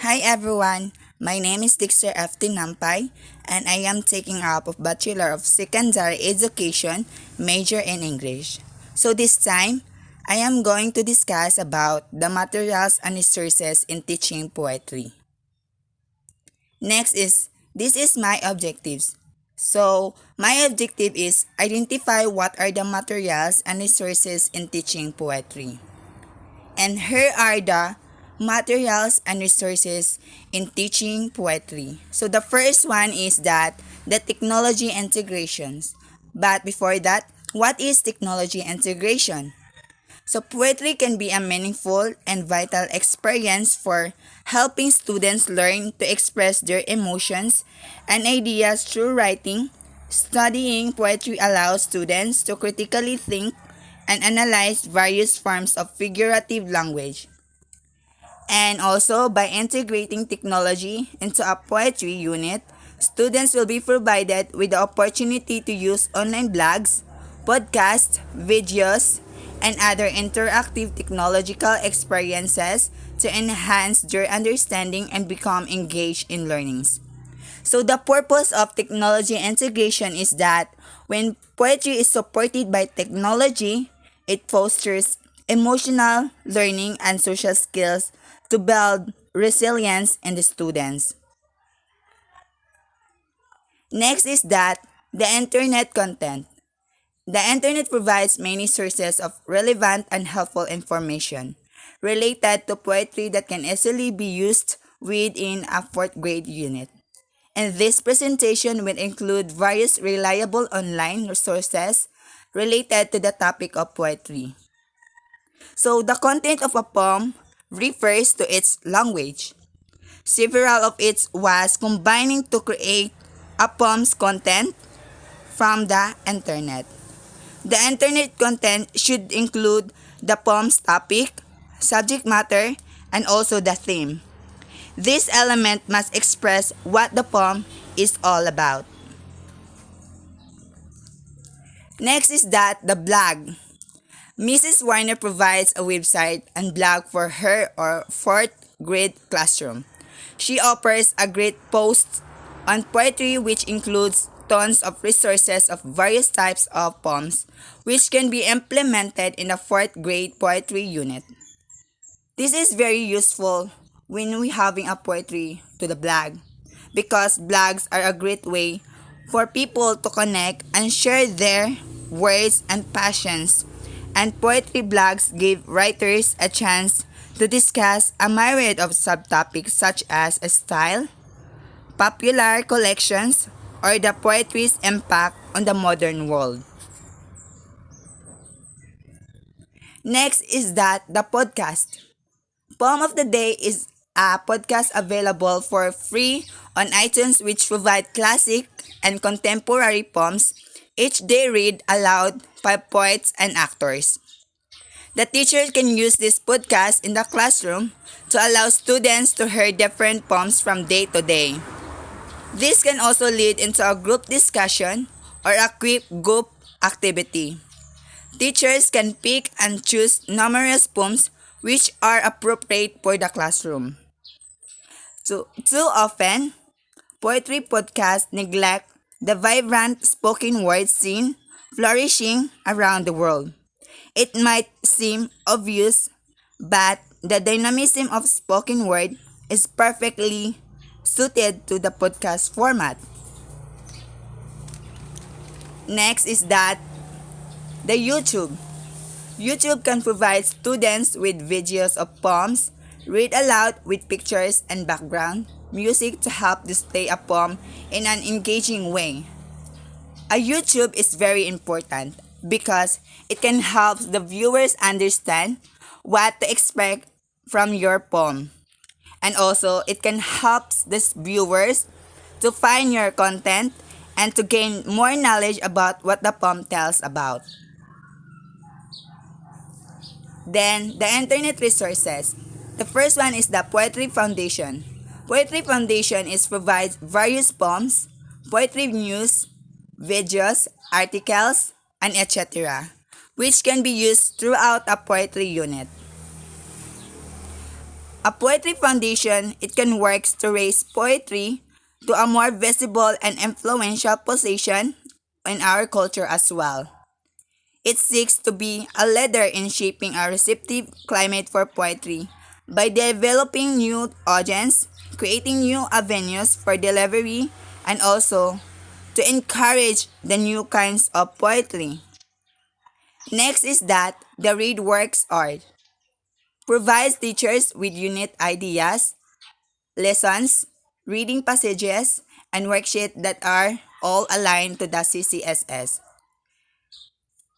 Hi everyone, my name is Dixter F. Tinampay and I am taking up of Bachelor of Secondary Education major in English. So this time, I am going to discuss about the materials and resources in teaching poetry. Next is, this is my objectives. So, my objective is identify what are the materials and resources in teaching poetry. And here are the materials and resources in teaching poetry. So the first one is that the technology integrations. But before that, what is technology integration? So poetry can be a meaningful and vital experience for helping students learn to express their emotions and ideas through writing. Studying poetry allows students to critically think and analyze various forms of figurative language. And also, by integrating technology into a poetry unit, students will be provided with the opportunity to use online blogs, podcasts, videos, and other interactive technological experiences to enhance their understanding and become engaged in learnings. So the purpose of technology integration is that when poetry is supported by technology, it fosters emotional learning and social skills to build resilience in the students. Next is that the internet content. The internet provides many sources of relevant and helpful information related to poetry that can easily be used within a fourth grade unit. And this presentation will include various reliable online resources related to the topic of poetry. So, the content of a poem refers to its language. Several of it was combining to create a poem's content from the internet. The internet content should include the poem's topic, subject matter, and also the theme. This element must express what the poem is all about. Next is that the blog. Mrs. Warner provides a website and blog for her or fourth grade classroom. She offers a great post on poetry which includes tons of resources of various types of poems which can be implemented in the fourth grade poetry unit. This is very useful when we having a poetry to the blog because blogs are a great way for people to connect and share their words and passions. And poetry blogs give writers a chance to discuss a myriad of subtopics such as style, popular collections, or the poetry's impact on the modern world. Next is that the podcast. Poem of the Day is a podcast available for free on iTunes which provide classic and contemporary poems each day read aloud by poets and actors. The teacher can use this podcast in the classroom to allow students to hear different poems from day to day. This can also lead into a group discussion or a quick group activity. Teachers can pick and choose numerous poems which are appropriate for the classroom. Too often, poetry podcasts neglect the vibrant spoken word scene flourishing around the world. It might seem obvious, but the dynamism of spoken word is perfectly suited to the podcast format. Next is that the YouTube. YouTube can provide students with videos of poems, read aloud with pictures and background music to help display a poem in an engaging way. A YouTube is very important because it can help the viewers understand what to expect from your poem. And also, it can help the viewers to find your content and to gain more knowledge about what the poem tells about. Then, the internet resources. The first one is the Poetry Foundation. Poetry Foundation is provides various poems, poetry news, videos, articles, and etc., which can be used throughout a poetry unit. A poetry foundation, it can work to raise poetry to a more visible and influential position in our culture as well. It seeks to be a leader in shaping a receptive climate for poetry by developing new audience, creating new avenues for delivery, and also to encourage the new kinds of poetry. Next is that the Read Works art provides teachers with unique ideas, lessons, reading passages, and worksheets that are all aligned to the CCSS.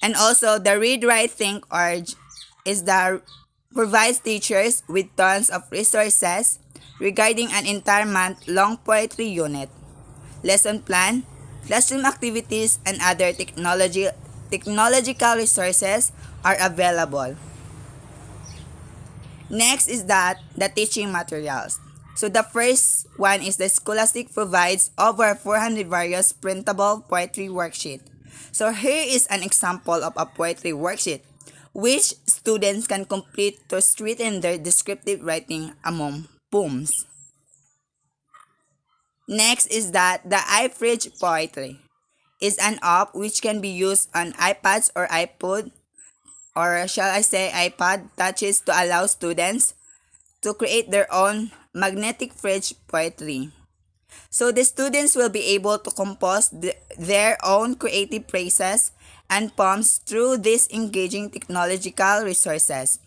And also the Read Write Think Urge is the provides teachers with tons of resources regarding an entire month long poetry unit, lesson plan, classroom activities, and other technological resources are available. Next is that the teaching materials. So the first one is the Scholastic provides over 400 various printable poetry worksheet. So here is an example of a poetry worksheet which students can complete to strengthen their descriptive writing among poems. Next is that the iFridge poetry is an app which can be used on iPads or iPod, or shall I say iPad touches, to allow students to create their own magnetic fridge poetry. So the students will be able to compose their own creative phrases and poems through these engaging technological resources.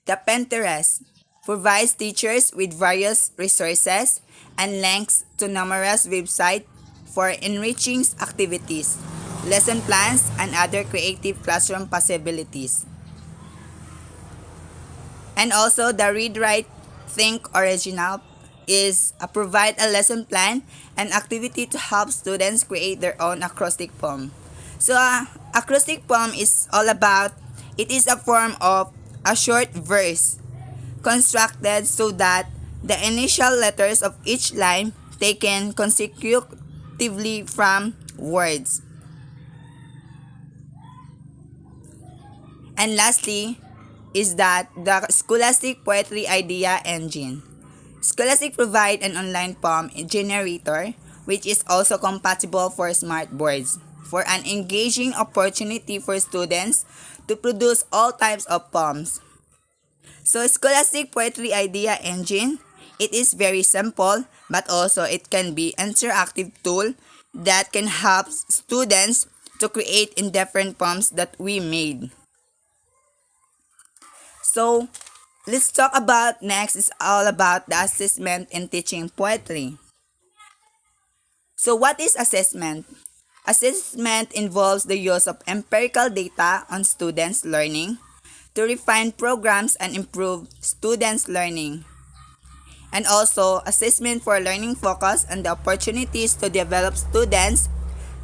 The Pinterest provides teachers with various resources and links to numerous websites for enriching activities, lesson plans, and other creative classroom possibilities. And also the Read Write Think Original is provide a lesson plan and activity to help students create their own acrostic poem. So acrostic poem is all about, it is a form of a short verse constructed so that the initial letters of each line taken consecutively from words. And lastly is that the Scholastic Poetry Idea Engine. Scholastic provide an online poem generator which is also compatible for smart boards for an engaging opportunity for students to produce all types of poems. So Scholastic Poetry Idea Engine, it is very simple but also it can be interactive tool that can help students to create in different poems that we made. So let's talk about next is all about the assessment in teaching poetry. So what is assessment? Assessment involves the use of empirical data on students' learning to refine programs and improve students' learning. And also assessment for learning focus and the opportunities to develop students'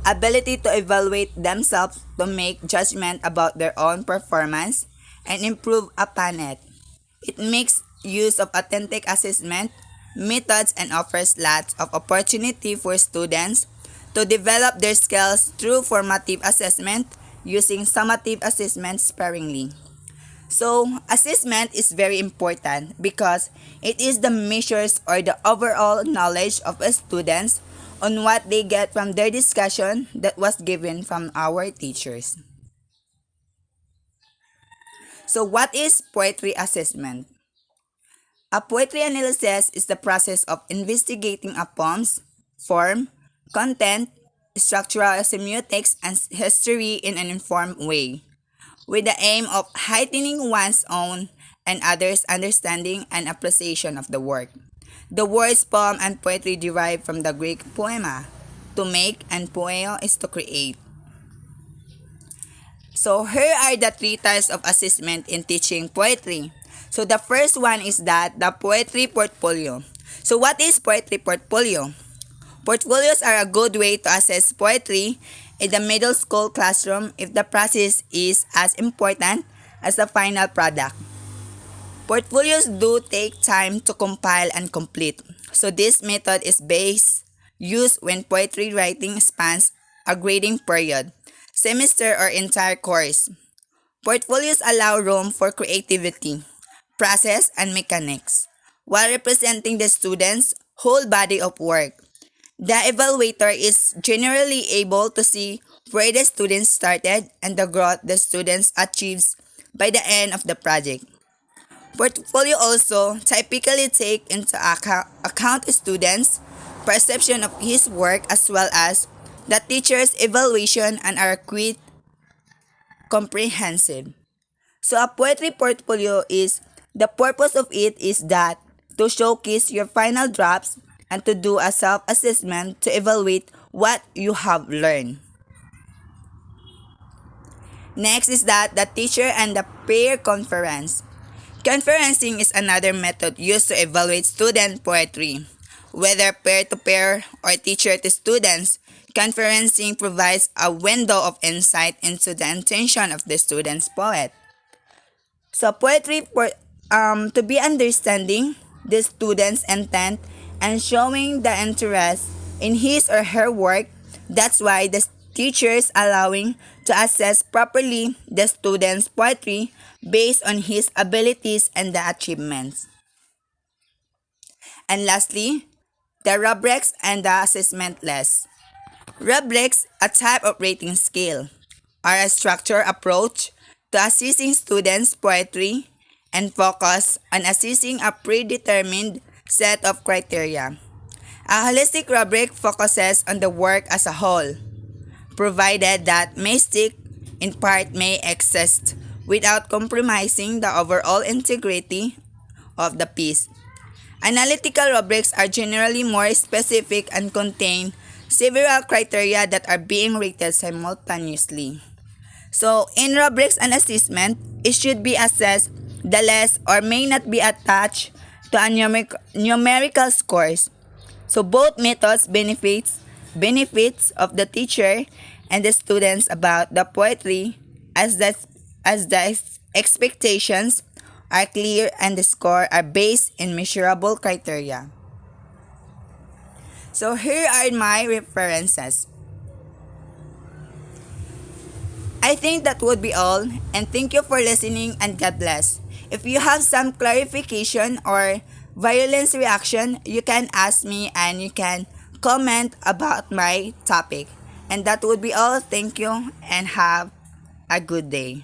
ability to evaluate themselves to make judgment about their own performance and improve upon it. It makes use of authentic assessment methods and offers lots of opportunity for students to develop their skills through formative assessment using summative assessment sparingly. So, assessment is very important because it is the measures or the overall knowledge of a students on what they get from their discussion that was given from our teachers. So, what is poetry assessment? A poetry analysis is the process of investigating a poem's form, content, structural semiotics, and history in an informed way, with the aim of heightening one's own and others' understanding and appreciation of the work. The words poem and poetry derive from the Greek poema, to make, and poeo is to create. So here are the three types of assessment in teaching poetry. So the first one is that the poetry portfolio. So what is poetry portfolio? Portfolios are a good way to assess poetry in the middle school classroom if the process is as important as the final product. Portfolios do take time to compile and complete. So this method is used when poetry writing spans a grading period, semester or entire course. Portfolios allow room for creativity, process, and mechanics, while representing the student's whole body of work. The evaluator is generally able to see where the students started and the growth the students achieves by the end of the project. Portfolio also typically take into account students' perception of his work as well as the teacher's evaluation and are quite comprehensive. So a poetry portfolio is the purpose of it is that to showcase your final drafts and to do a self-assessment to evaluate what you have learned. Next is that the teacher and the peer conference. Conferencing is another method used to evaluate student poetry. Whether peer-to-peer or teacher-to-students, conferencing provides a window of insight into the intention of the student's poet. So to be understanding the student's intent and showing the interest in his or her work. That's why the teachers allowing to assess properly the student's poetry based on his abilities and the achievements. And lastly, the rubrics and the assessment list. Rubrics, a type of rating scale, are a structured approach to assessing students' poetry and focus on assessing a predetermined set of criteria. A holistic rubric focuses on the work as a whole, provided that mistake in part may exist without compromising the overall integrity of the piece. Analytical rubrics are generally more specific and contain several criteria that are being rated simultaneously. So, in rubrics and assessment, it should be assessed the less or may not be attached to a numerical scores. So, both methods benefits of the teacher and the students about the poetry as the expectations are clear and the score are based in measurable criteria. So here are my references. I think that would be all, and thank you for listening and God bless. If you have some clarification or violence reaction, you can ask me and you can comment about my topic. And that would be all. Thank you and have a good day.